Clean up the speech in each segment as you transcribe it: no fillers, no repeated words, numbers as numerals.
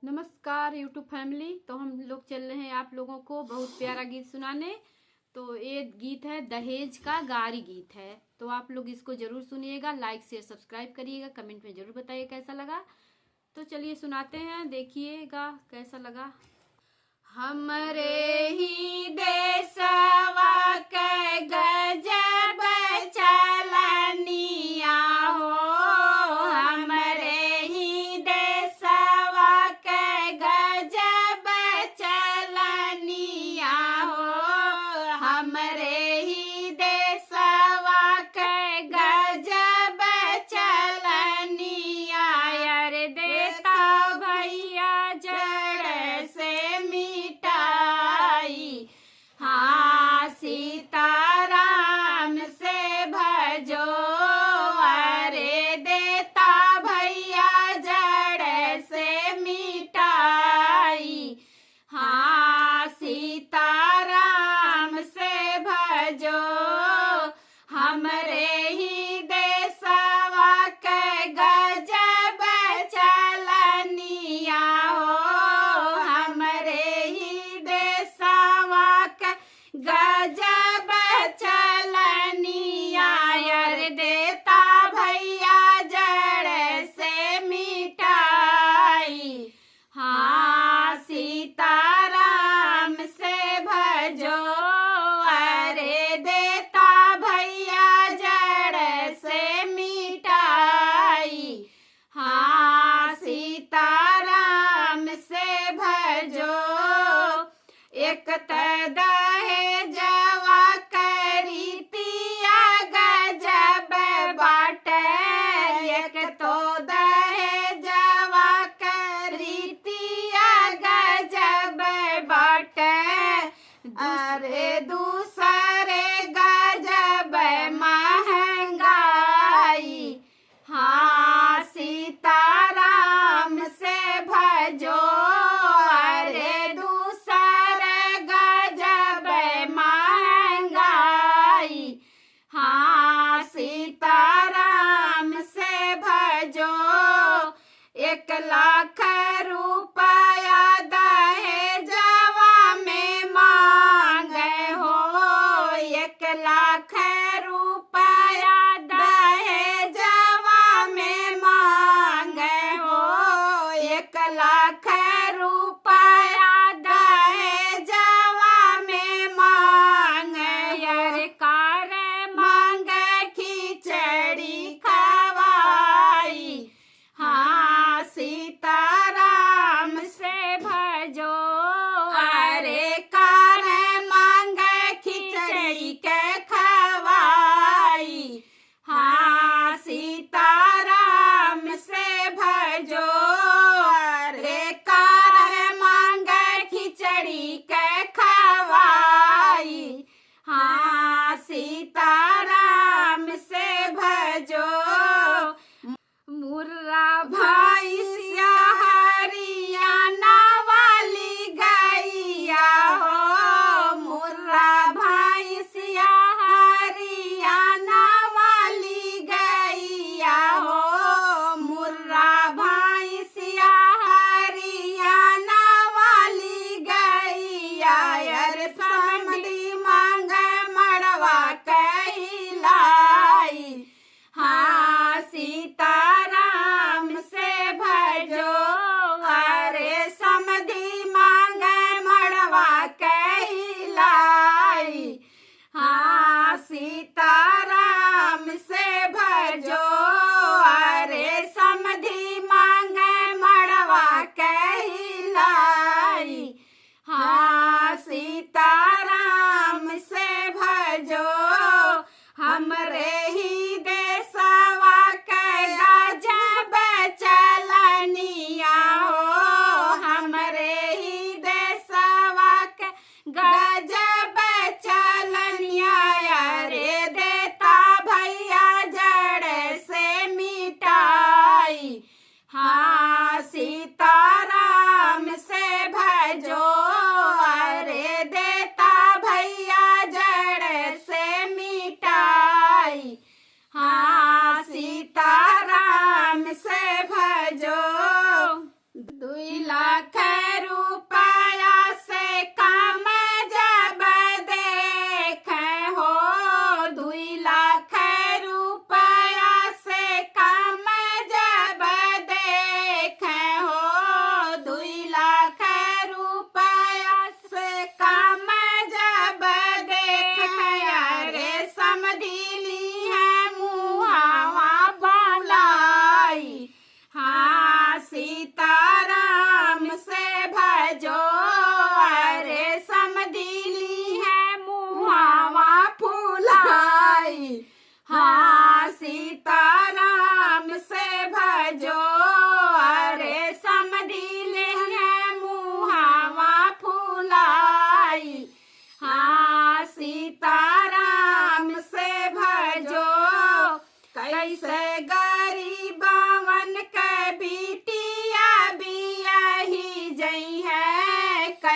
नमस्कार YouTube family. तो हम लोग चल रहे हैं आप लोगों को बहुत प्यारा गीत सुनाने। तो ये गीत है दहेज का गारी गीत है। तो आप लोग इसको जरूर सुनिएगा, लाइक शेयर सब्सक्राइब करिएगा, कमेंट में जरूर बताइए कैसा लगा। तो चलिए सुनाते हैं, देखिएगा कैसा लगा। हमरे ही देशवा के गजब चलनिया हो, हमरे ही देशवा के गजब चलनिया हो, हमरे ही देशवा के गजब चलनिया। यार देता भैया जड़ से मिटाई, हाँ सीताराम से भजो। अरे देता भैया जड़ से मिटाई, हाँ सीताराम से भजो। हमरे ही देशवा के गजब चलनिया हो, हमरे ही देशवा के गजब चलनिया। यार देता भैया जड़ से मिटाई, हाँ सीताराम से भजो। अरे देता भैया जड़ से मिटाई, हाँ सीताराम से भजो। एक दहेजवा करीतिया गजब बाटे, एक तो दहेजवा करीतिया गजब बाटे। अरे दूसरे गजब महंगाई, हाँ सीताराम से भजो। अरे दूसरे गजब महंगाई, हाँ सीताराम से भजो। 1,00,000 रुपया दहेजवा में मांगे हो, 1,00,000 रुपया दहेजवा में मांगे हो, 1,00,000 रुपया दहेजवा में मांगे। यार कार मांगे खिचड़ी खवाई, हाँ सीता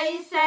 कैसे